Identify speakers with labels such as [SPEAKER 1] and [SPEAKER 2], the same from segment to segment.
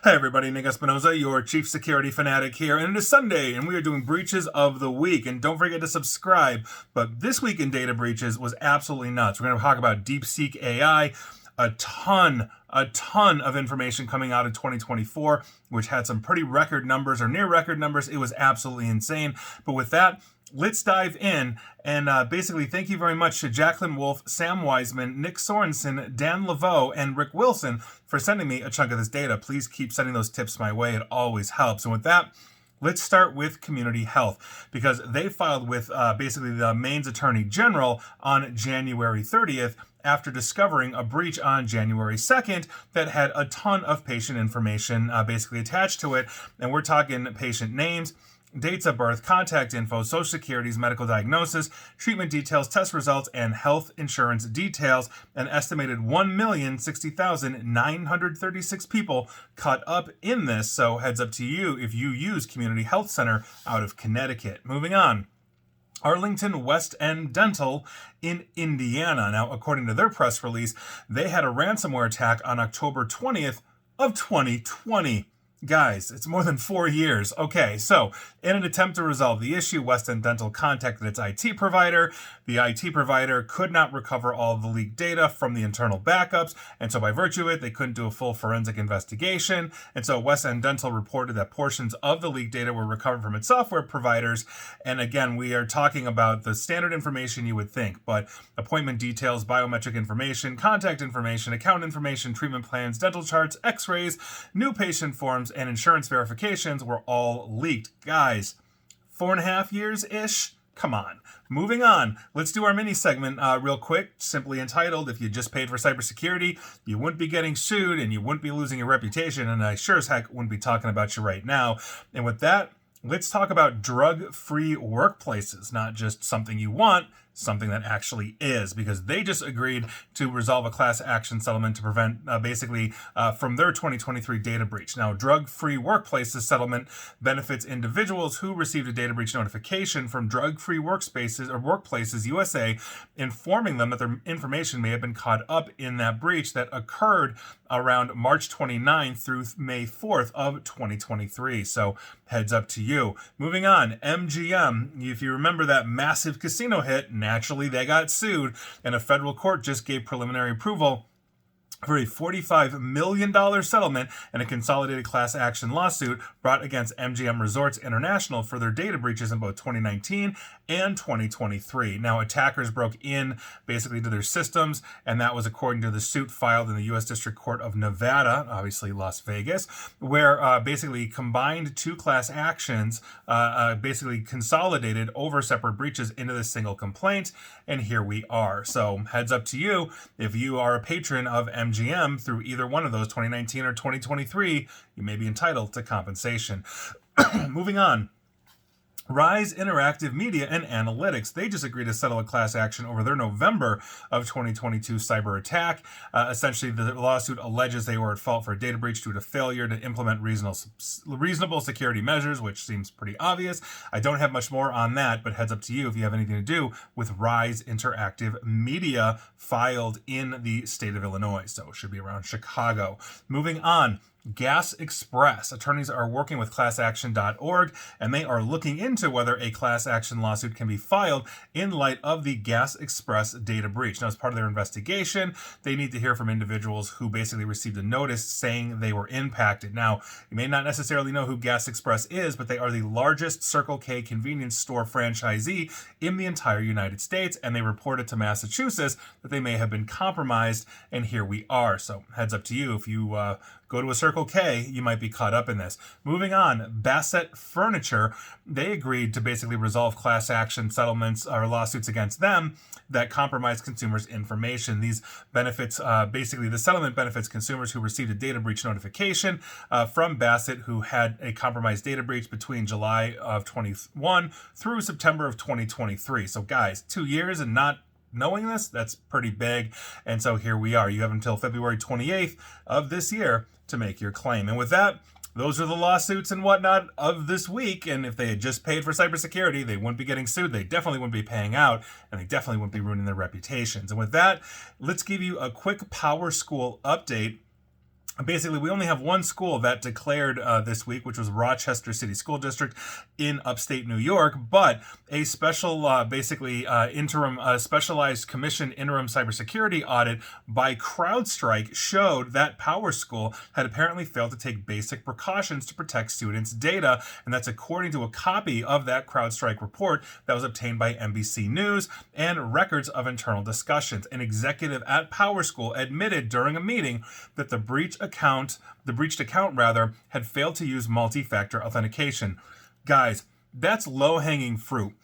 [SPEAKER 1] Hey everybody, Nick Espinoza, your chief security fanatic here, and it is Sunday, and we are doing breaches of the week, and don't forget to subscribe. But this week in data breaches was absolutely nuts. We're going to talk about DeepSeek AI, a ton of information coming out in 2024, which had some pretty record numbers or near record numbers. It was absolutely insane. But with that, let's dive in, and basically thank you very much to Jacqueline Wolf, Sam Wiseman, Nick Sorensen, Dan Laveau, and Rick Wilson for sending me a chunk of this data. Please keep sending those tips my way. It always helps. And with that, let's start with Community Health, because they filed with basically the Maine's Attorney General on January 30th after discovering a breach on January 2nd that had a ton of patient information basically attached to it. And we're talking patient names, dates of birth, contact info, social security's medical diagnosis, treatment details, test results, and health insurance details. An estimated 1,060,936 people caught up in this. So heads up to you if you use Community Health Center out of Connecticut. Moving on. Arlington West End Dental in Indiana. Now, according to their press release, they had a ransomware attack on October 20th of 2020. Guys, it's more than 4 years. Okay, so in an attempt to resolve the issue, West End Dental contacted its IT provider. The IT provider could not recover all of the leaked data from the internal backups, and so by virtue of it, they couldn't do a full forensic investigation. And so West End Dental reported that portions of the leaked data were recovered from its software providers. And again, we are talking about the standard information you would think, but appointment details, biometric information, contact information, account information, treatment plans, dental charts, x-rays, new patient forms, and insurance verifications were all leaked. Guys, 4.5 years-ish? Come on. Moving on, let's do our mini segment real quick, simply entitled, If You Just Paid for Cybersecurity, You Wouldn't Be Getting Sued and You Wouldn't Be Losing Your Reputation, and I sure as heck wouldn't be talking about you right now. And with that, let's talk about drug-free workplaces, not just something you want, something that actually is, because they just agreed to resolve a class action settlement to prevent from their 2023 data breach. Now, drug-free workplaces settlement benefits individuals who received a data breach notification from Drug-Free Workplaces USA, informing them that their information may have been caught up in that breach that occurred around March 29th through May 4th of 2023. So heads up to you. Moving on, MGM, if you remember that massive casino hit, naturally they got sued, and a federal court just gave preliminary approval for a $45 million settlement and a consolidated class action lawsuit brought against MGM Resorts International for their data breaches in both 2019 and 2023. Now, attackers broke in basically to their systems, and that was according to the suit filed in the U.S. District Court of Nevada, obviously Las Vegas, where basically combined two class actions, basically consolidated over separate breaches into this single complaint, and here we are. So heads up to you, if you are a patron of MGM through either one of those, 2019 or 2023, you may be entitled to compensation. Moving on. Rise Interactive Media and Analytics. They just agreed to settle a class action over their November of 2022 cyber attack. Essentially, the lawsuit alleges they were at fault for a data breach due to failure to implement reasonable security measures, which seems pretty obvious. I don't have much more on that, but heads up to you if you have anything to do with Rise Interactive Media, filed in the state of Illinois. So it should be around Chicago. Moving on. Gas Express. Attorneys are working with ClassAction.org, and they are looking into whether a class action lawsuit can be filed in light of the Gas Express data breach. Now, as part of their investigation, they need to hear from individuals who basically received a notice saying they were impacted. Now, you may not necessarily know who Gas Express is, but they are the largest Circle K convenience store franchisee in the entire United States, and they reported to Massachusetts that they may have been compromised, and here we are. So heads up to you if you go to a Circle K, you might be caught up in this. Moving on, Bassett Furniture, they agreed to basically resolve class action settlements or lawsuits against them that compromise consumers' information. These benefits, basically the settlement benefits consumers who received a data breach notification from Bassett who had a compromised data breach between July of 21 through September of 2023. So guys, 2 years and not knowing this, that's pretty big. And so here we are. You have until February 28th of this year to make your claim. And with that, those are the lawsuits and whatnot of this week. And if they had just paid for cybersecurity, they wouldn't be getting sued. They definitely wouldn't be paying out, and they definitely wouldn't be ruining their reputations. And with that, let's give you a quick PowerSchool update. Basically, we only have one school that declared this week, which was Rochester City School District in upstate New York. But a special, interim, specialized commission interim cybersecurity audit by CrowdStrike showed that PowerSchool had apparently failed to take basic precautions to protect students' data. And that's according to a copy of that CrowdStrike report that was obtained by NBC News and records of internal discussions. An executive at PowerSchool admitted during a meeting that the breached account had failed to use multi-factor authentication. Guys, that's low-hanging fruit.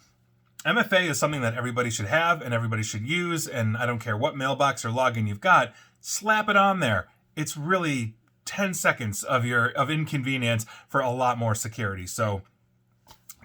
[SPEAKER 1] MFA is something that everybody should have and everybody should use, and I don't care what mailbox or login you've got, slap it on there. It's really 10 seconds of inconvenience for a lot more security. So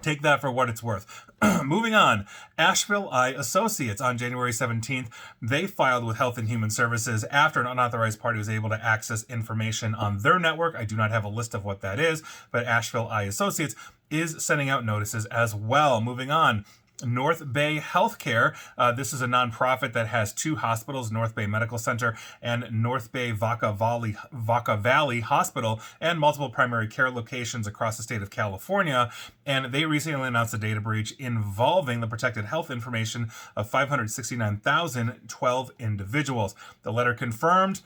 [SPEAKER 1] take that for what it's worth. Moving on, Asheville Eye Associates on January 17th, they filed with Health and Human Services after an unauthorized party was able to access information on their network. I do not have a list of what that is, but Asheville Eye Associates is sending out notices as well. Moving on, North Bay Healthcare. This is a nonprofit that has two hospitals, North Bay Medical Center and North Bay Vaca Valley Hospital, and multiple primary care locations across the state of California. And they recently announced a data breach involving the protected health information of 569,012 individuals. The letter confirmed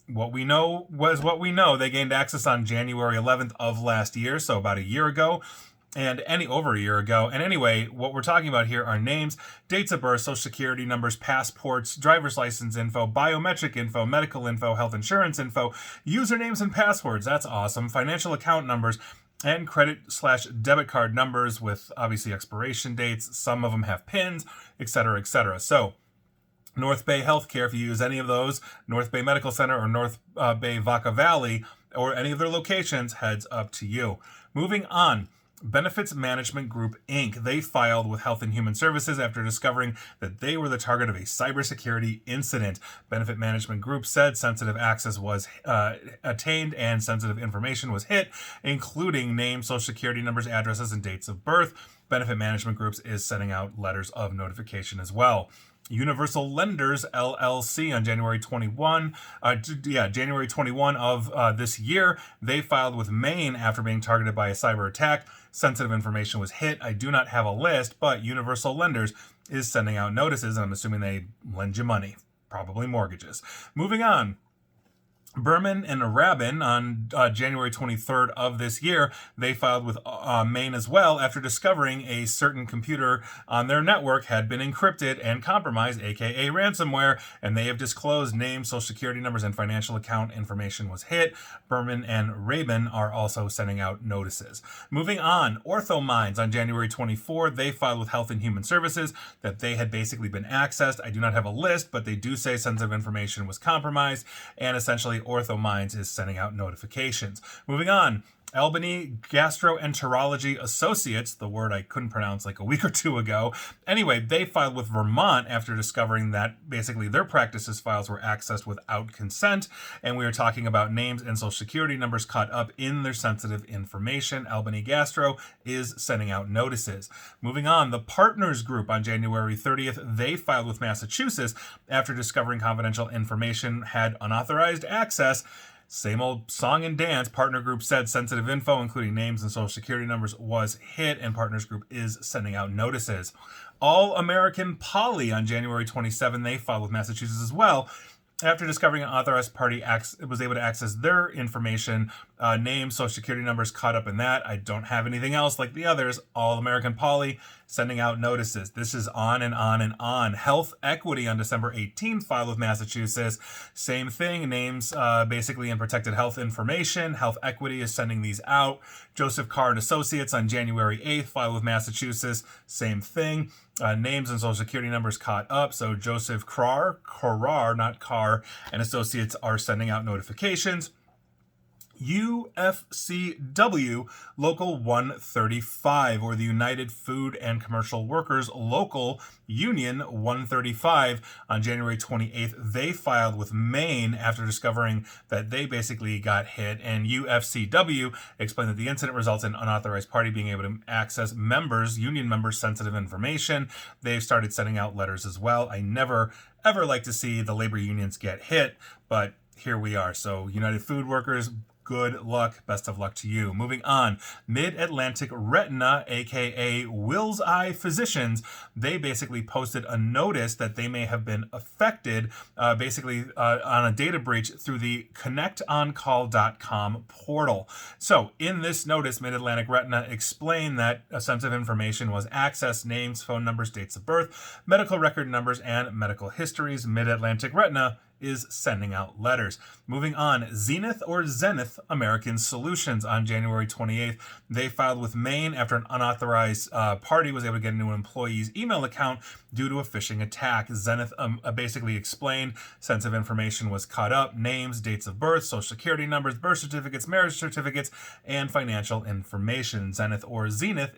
[SPEAKER 1] what we know was what we know. They gained access on January 11th of last year, so about a year ago. And over a year ago. And anyway, what we're talking about here are names, dates of birth, social security numbers, passports, driver's license info, biometric info, medical info, health insurance info, usernames and passwords. That's awesome. Financial account numbers and credit/debit card numbers with obviously expiration dates. Some of them have pins, etc., etc. So North Bay Healthcare, if you use any of those, North Bay Medical Center or North Bay Vaca Valley, or any of their locations, heads up to you. Moving on. Benefits Management Group, Inc. They filed with Health and Human Services after discovering that they were the target of a cybersecurity incident. Benefit Management Group said sensitive access was attained and sensitive information was hit, including names, social security numbers, addresses, and dates of birth. Benefit Management Groups is sending out letters of notification as well. Universal Lenders LLC on January 21 of this year, they filed with Maine after being targeted by a cyber attack. Sensitive information was hit. I do not have a list, but Universal Lenders is sending out notices, and I'm assuming they lend you money, probably mortgages. Moving on. Berman and Rabin on January 23rd of this year, they filed with Maine as well after discovering a certain computer on their network had been encrypted and compromised, aka ransomware, and they have disclosed names, social security numbers, and financial account information was hit. Berman and Rabin are also sending out notices. Moving on, OrthoMinds on January 24th, they filed with Health and Human Services that they had basically been accessed. I do not have a list, but they do say sensitive information was compromised, and essentially OrthoMinds is sending out notifications. Moving on, Albany Gastroenterology Associates, the word I couldn't pronounce like a week or two ago. Anyway, they filed with Vermont after discovering that basically their practices files were accessed without consent, and we are talking about names and social security numbers caught up in their sensitive information. Albany Gastro is sending out notices. Moving on, the Partners Group on January 30th, they filed with Massachusetts after discovering confidential information had unauthorized access. Same old song and dance. Partner Group said sensitive info, including names and social security numbers, was hit, and Partners Group is sending out notices. All American Poly on January 27, they filed with Massachusetts as well. After discovering an authorized party was able to access their information, names, social security numbers caught up in that. I don't have anything else like the others. All American Poly sending out notices. This is on and on and on. Health Equity on December 18th filed with Massachusetts. Same thing. Names basically in protected health information. Health Equity is sending these out. Joseph Carr and Associates on January 8th filed with Massachusetts. Same thing. Names and social security numbers caught up. So Joseph Carr, not Carr, and Associates are sending out notifications. UFCW Local 135, or the United Food and Commercial Workers Local Union 135, on January 28th, they filed with Maine after discovering that they basically got hit, and UFCW explained that the incident results in an unauthorized party being able to access union members' sensitive information. They've started sending out letters as well. I never, ever like to see the labor unions get hit, but here we are. So United Food Workers, good luck. Best of luck to you. Moving on, Mid-Atlantic Retina, aka Will's Eye Physicians, they basically posted a notice that they may have been affected on a data breach through the connectoncall.com portal. So in this notice, Mid-Atlantic Retina explained that sensitive information was accessed: names, phone numbers, dates of birth, medical record numbers, and medical histories. Mid-Atlantic Retina is sending out letters. Moving on, Zenith American Solutions on January 28th, they filed with Maine after an unauthorized party was able to get into an employee's email account due to a phishing attack. Zenith basically explained sensitive information was caught up: names, dates of birth, social security numbers, birth certificates, marriage certificates, and financial information. Zenith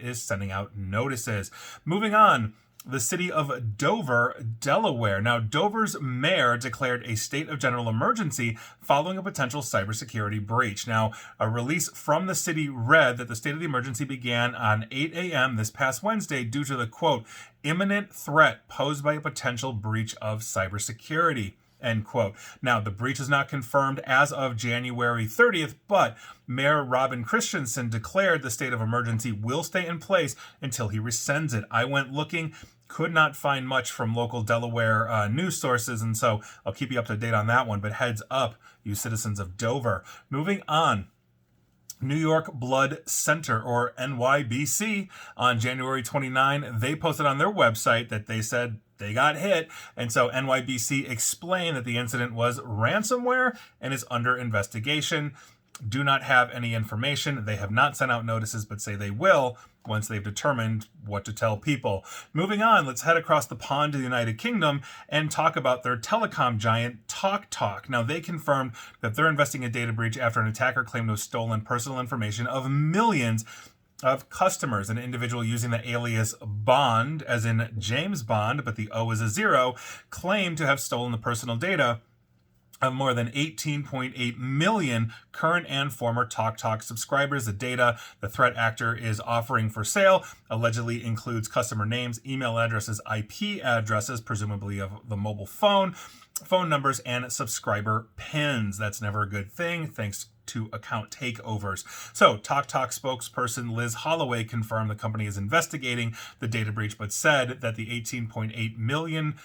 [SPEAKER 1] is sending out notices. Moving on, the city of Dover, Delaware. Now, Dover's mayor declared a state of general emergency following a potential cybersecurity breach. Now, a release from the city read that the state of the emergency began on 8 a.m. this past Wednesday due to the, quote, imminent threat posed by a potential breach of cybersecurity, end quote. Now, the breach is not confirmed as of January 30th, but Mayor Robin Christensen declared the state of emergency will stay in place until he rescinds it. I went looking, could not find much from local Delaware news sources, and so I'll keep you up to date on that one, but heads up, you citizens of Dover. Moving on, New York Blood Center, or NYBC, on January 29, they posted on their website that they said they got hit. And so NYBC explained that the incident was ransomware and is under investigation. Do not have any information. They have not sent out notices, but say they will once they've determined what to tell people. Moving on, let's head across the pond to the United Kingdom and talk about their telecom giant, TalkTalk. Now, they confirmed that they're investing in a data breach after an attacker claimed to have stolen personal information of millions of customers. An individual using the alias Bond, as in James Bond, but the O is a zero, claimed to have stolen the personal data of more than 18.8 million current and former TalkTalk subscribers. The data the threat actor is offering for sale allegedly includes customer names, email addresses, IP addresses, presumably of the mobile phone numbers, and subscriber pins. That's never a good thing, thanks to account takeovers. So, TalkTalk spokesperson Liz Holloway confirmed the company is investigating the data breach, but said that the 18.8 million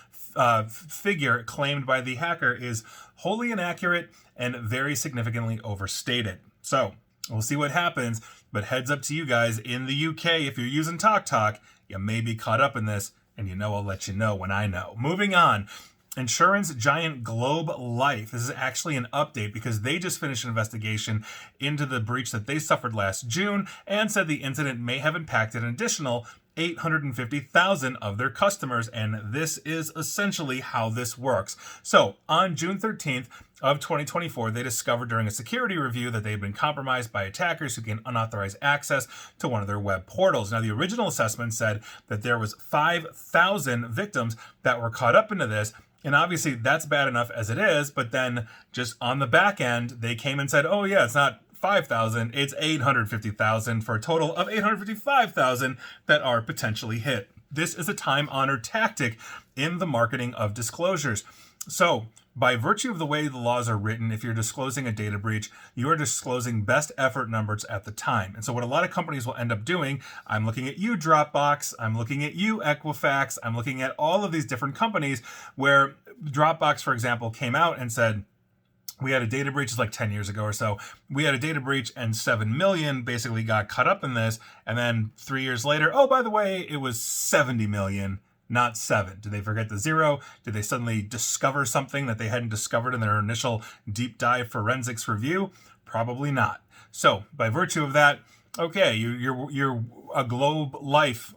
[SPEAKER 1] figure claimed by the hacker is wholly inaccurate and very significantly overstated. So, we'll see what happens, but heads up to you guys in the UK, if you're using TalkTalk, you may be caught up in this, and I'll let you know when I know. Moving on. Insurance giant Globe Life. This is actually an update because they just finished an investigation into the breach that they suffered last June and said the incident may have impacted an additional 850,000 of their customers, and this is essentially how this works. So, on June 13th of 2024, they discovered during a security review that they had been compromised by attackers who gained unauthorized access to one of their web portals. Now, the original assessment said that there was 5,000 victims that were caught up into this, and obviously that's bad enough as it is, but then just on the back end, they came and said, oh yeah, it's not 5,000, it's 850,000 for a total of 855,000 that are potentially hit. This is a time-honored tactic in the marketing of disclosures. So, by virtue of the way the laws are written, if you're disclosing a data breach, you are disclosing best effort numbers at the time. And so what a lot of companies will end up doing, I'm looking at you, Dropbox, I'm looking at you, Equifax, I'm looking at all of these different companies where Dropbox, for example, came out and said, we had a data breach like 10 years ago or so. We had a data breach and 7 million basically got caught up in this. And then 3 years later, oh, by the way, it was 70 million. Not 7. Did they forget the 0? Did they suddenly discover something that they hadn't discovered in their initial deep dive forensics review? Probably not. So, by virtue of that, okay, you're a Globe Life,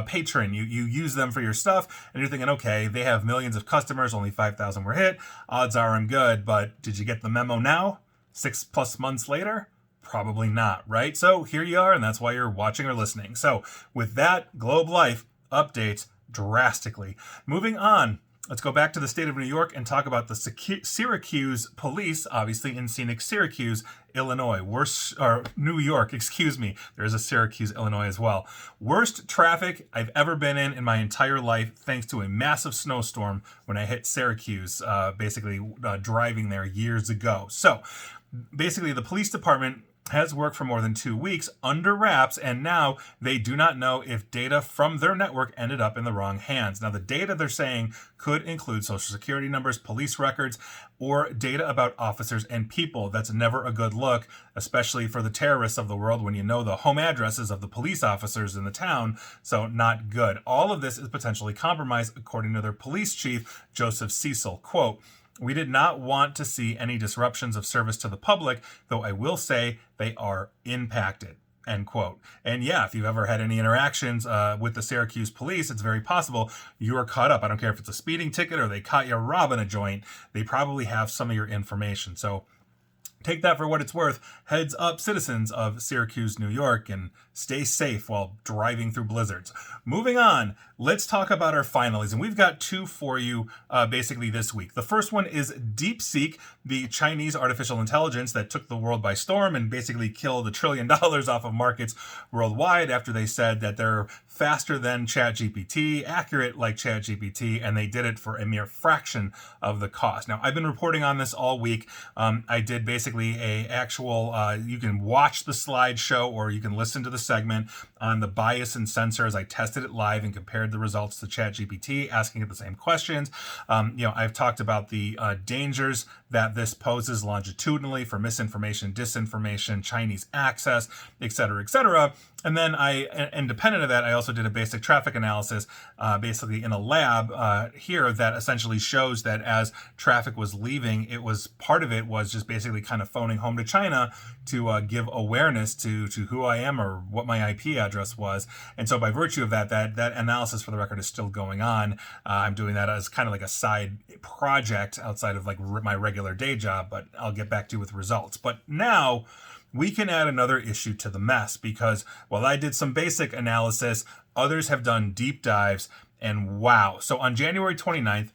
[SPEAKER 1] patron. You use them for your stuff, and you're thinking, okay, they have millions of customers, only 5,000 were hit. Odds are I'm good, but did you get the memo now? 6+ months later? Probably not, right? So here you are, and that's why you're watching or listening. So with that, Globe Life updates drastically. Moving on, Let's go back to the state of New York and talk about the Syracuse police, obviously in scenic Syracuse, Illinois. New York, excuse me. There is a Syracuse, Illinois as well. Worst traffic I've ever been in my entire life, thanks to a massive snowstorm when I hit Syracuse, driving there years ago. So basically, the police department has worked for more than 2 weeks under wraps, and now they do not know if data from their network ended up in the wrong hands. Now, the data they're saying could include social security numbers, police records, or data about officers and people. That's never a good look, especially for the terrorists of the world, when you know the home addresses of the police officers in the town, so not good. All of this is potentially compromised, according to their police chief, Joseph Cecil. Quote, "We did not want to see any disruptions of service to the public, though I will say they are impacted." End quote. And yeah, if you've ever had any interactions with the Syracuse police, it's very possible you are caught up. I don't care if it's a speeding ticket or they caught you robbing a joint. They probably have some of your information. So take that for what it's worth. Heads up, citizens of Syracuse, New York, and stay safe while driving through blizzards. Moving on, let's talk about our finalies. And we've got 2 for you basically this week. The first one is DeepSeek, the Chinese artificial intelligence that took the world by storm and basically killed $1 trillion off of markets worldwide after they said that they're faster than ChatGPT, accurate like ChatGPT, and they did it for a mere fraction of the cost. Now, I've been reporting on this all week. I did basically a actual, you can watch the slideshow or you can listen to the segment on the bias and censor as I tested it live and compared the results to ChatGPT, asking it the same questions. I've talked about the dangers that this poses longitudinally for misinformation, disinformation, Chinese access, etc., etc. And then independent of that, I also did a basic traffic analysis, basically in a lab here that essentially shows that as traffic was leaving, part of it was just basically kind of phoning home to China to give awareness to who I am or what my IP address was. And so by virtue of that analysis, for the record, is still going on. I'm doing that as kind of like a side project outside of like my regular day job, but I'll get back to you with results. But now we can add another issue to the mess, because while I did some basic analysis, others have done deep dives, and wow. So on January 29th,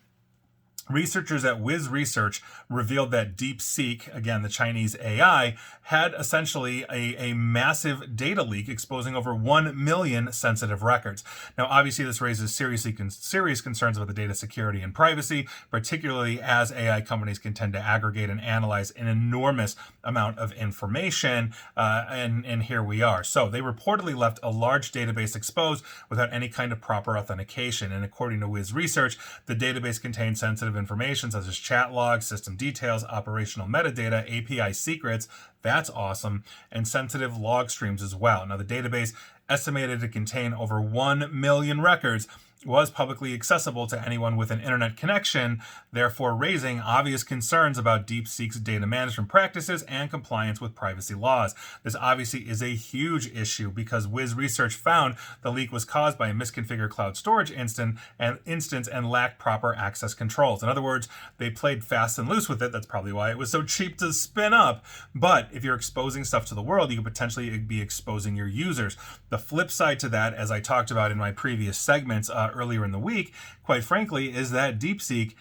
[SPEAKER 1] researchers at Wiz Research revealed that DeepSeek, again, the Chinese AI, had essentially a massive data leak exposing over 1 million sensitive records. Now, obviously, this raises serious concerns about the data security and privacy, particularly as AI companies can tend to aggregate and analyze an enormous amount of information, and here we are. So they reportedly left a large database exposed without any kind of proper authentication, and according to Wiz Research, the database contains sensitive information such as chat logs, system details, operational metadata, API secrets, that's awesome, and sensitive log streams as well. Now, the database, estimated to contain over 1 million records, was publicly accessible to anyone with an internet connection, therefore raising obvious concerns about DeepSeek's data management practices and compliance with privacy laws. This obviously is a huge issue because Wiz Research found the leak was caused by a misconfigured cloud storage instance and lacked proper access controls. In other words, they played fast and loose with it. That's probably why it was so cheap to spin up. But if you're exposing stuff to the world, you could potentially be exposing your users. The flip side to that, as I talked about in my previous segments earlier in the week, quite frankly, is that DeepSeek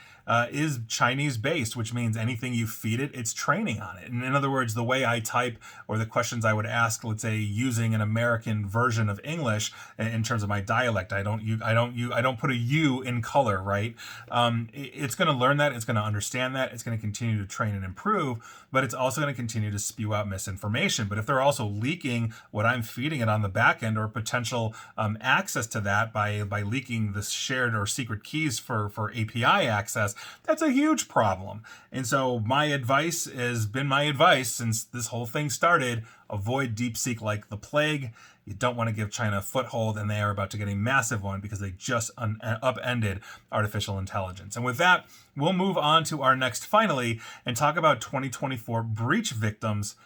[SPEAKER 1] is Chinese based, which means anything you feed it, it's training on it. And in other words, the way I type or the questions I would ask, let's say using an American version of English in terms of my dialect, I don't put a U in color, right? It's going to learn that, it's going to understand that, it's going to continue to train and improve, but it's also going to continue to spew out misinformation. But if they're also leaking what I'm feeding it on the back end, or potential access to that by leaking the shared or secret keys for API access, that's a huge problem. And so my advice has been my advice since this whole thing started: avoid DeepSeek like the plague. You don't want to give China a foothold, and they are about to get a massive one because they just upended artificial intelligence. And with that, we'll move on to our next finally and talk about 2024 breach victims,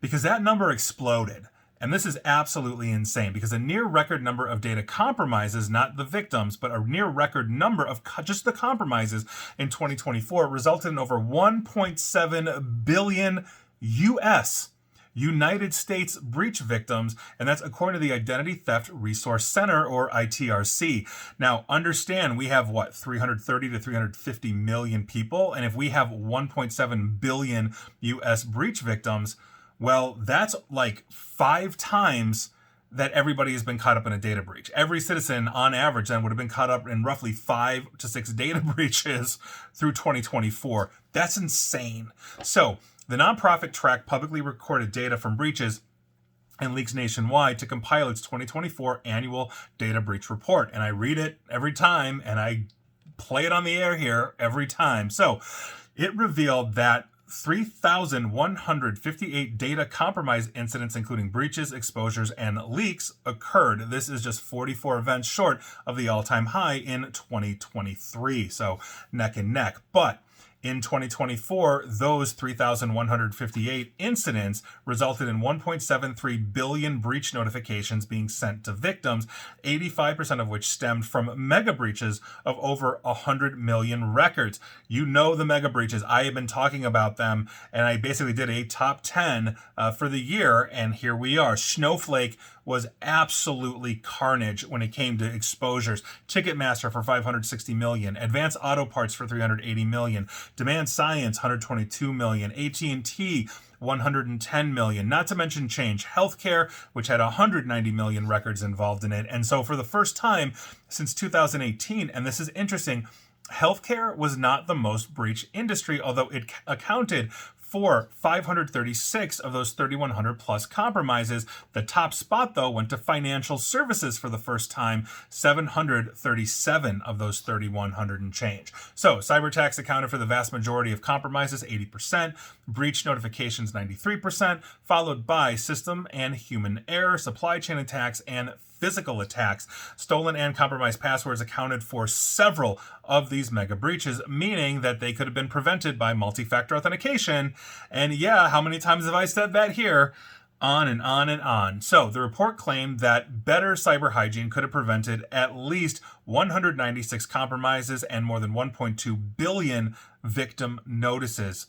[SPEAKER 1] because that number exploded. And this is absolutely insane, because a near record number of data compromises, not the victims, but a near record number of just the compromises in 2024 resulted in over 1.7 billion US United States breach victims, and that's according to the Identity Theft Resource Center, or ITRC. Now, understand we have 330 to 350 million people, and if we have 1.7 billion US breach victims, well, that's like 5 times that everybody has been caught up in a data breach. Every citizen, on average, then would have been caught up in roughly 5 to 6 data breaches through 2024. That's insane. So, the nonprofit tracked publicly recorded data from breaches and leaks nationwide to compile its 2024 annual data breach report. And I read it every time, and I play it on the air here every time. So, it revealed that 3,158 data compromise incidents, including breaches, exposures, and leaks, occurred. This is just 44 events short of the all-time high in 2023. So neck and neck. But in 2024, those 3,158 incidents resulted in 1.73 billion breach notifications being sent to victims, 85% of which stemmed from mega breaches of over 100 million records. You know the mega breaches. I have been talking about them, and I basically did a top 10 for the year, and here we are. Snowflake was absolutely carnage when it came to exposures. Ticketmaster for 560 million, Advanced Auto Parts for 380 million, Demand Science 122 million, AT&T 110 million, not to mention Change Healthcare, which had 190 million records involved in it. And so for the first time since 2018, and this is interesting, healthcare was not the most breached industry, although it accounted for 536 of those 3,100 plus compromises. The top spot, though, went to financial services for the first time, 737 of those 3,100 and change. So cyber attacks accounted for the vast majority of compromises, 80%, breach notifications, 93%, followed by system and human error, supply chain attacks, and physical attacks. Stolen and compromised passwords accounted for several of these mega breaches, meaning that they could have been prevented by multi-factor authentication. And yeah, how many times have I said that here? On and on and on. So the report claimed that better cyber hygiene could have prevented at least 196 compromises and more than 1.2 billion victim notices.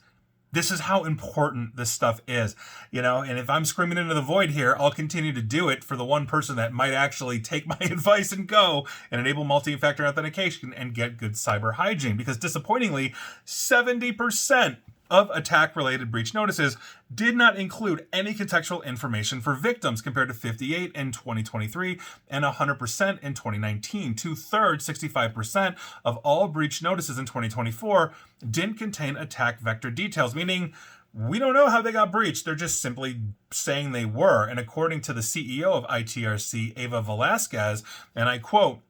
[SPEAKER 1] This is how important this stuff is, and if I'm screaming into the void here, I'll continue to do it for the one person that might actually take my advice and go and enable multi-factor authentication and get good cyber hygiene. Because disappointingly, 70% of attack-related breach notices did not include any contextual information for victims, compared to 58 in 2023 and 100% in 2019. Two-thirds, 65% of all breach notices in 2024 didn't contain attack vector details, meaning we don't know how they got breached. They're just simply saying they were. And according to the CEO of ITRC, Ava Velasquez, and I quote,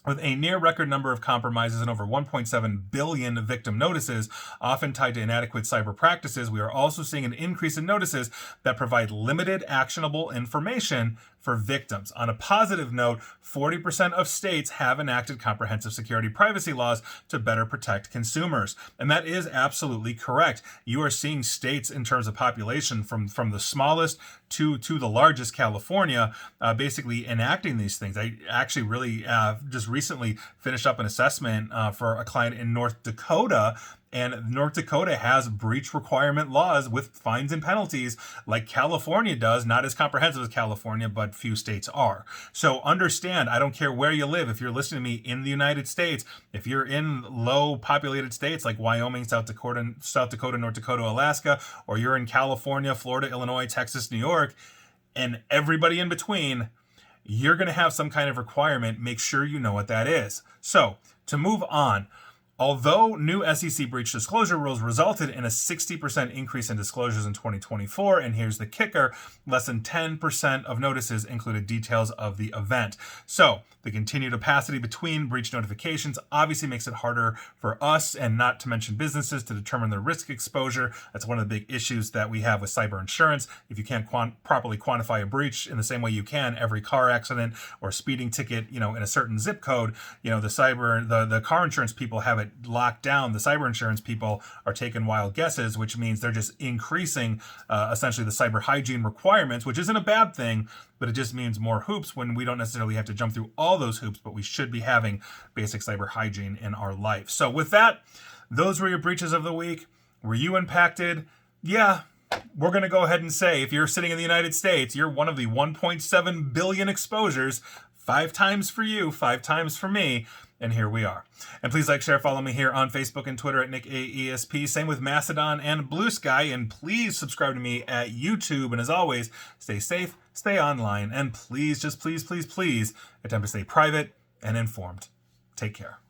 [SPEAKER 1] "With a near record number of compromises and over 1.7 billion victim notices, often tied to inadequate cyber practices, we are also seeing an increase in notices that provide limited actionable information for victims. On a positive note, 40% of states have enacted comprehensive security privacy laws to better protect consumers." And that is absolutely correct. You are seeing states in terms of population from the smallest to the largest, California, basically enacting these things. I actually really just recently finished up an assessment for a client in North Dakota, and North Dakota has breach requirement laws with fines and penalties like California does, not as comprehensive as California, but few states are. So understand, I don't care where you live. If you're listening to me in the United States, if you're in low populated states like Wyoming, South Dakota, North Dakota, Alaska, or you're in California, Florida, Illinois, Texas, New York, and everybody in between, you're going to have some kind of requirement. Make sure you know what that is. So to move on, although new SEC breach disclosure rules resulted in a 60% increase in disclosures in 2024, and here's the kicker, less than 10% of notices included details of the event. So the continued opacity between breach notifications obviously makes it harder for us, and not to mention businesses, to determine their risk exposure. That's one of the big issues that we have with cyber insurance. If you can't properly quantify a breach in the same way you can every car accident or speeding ticket, in a certain zip code, the car insurance people have it locked down. The cyber insurance people are taking wild guesses, which means they're just increasing essentially the cyber hygiene requirements, which isn't a bad thing, but it just means more hoops when we don't necessarily have to jump through all those hoops, but we should be having basic cyber hygiene in our life. So with that, those were your breaches of the week. Were you impacted? Yeah, we're going to go ahead and say, if you're sitting in the United States, you're one of the 1.7 billion exposures, 5 times for you, 5 times for me. And here we are. And please like, share, follow me here on Facebook and Twitter at NickAESP. Same with Mastodon and Blue Sky. And please subscribe to me at YouTube. And as always, stay safe, stay online, and please, just please, please, please attempt to stay private and informed. Take care.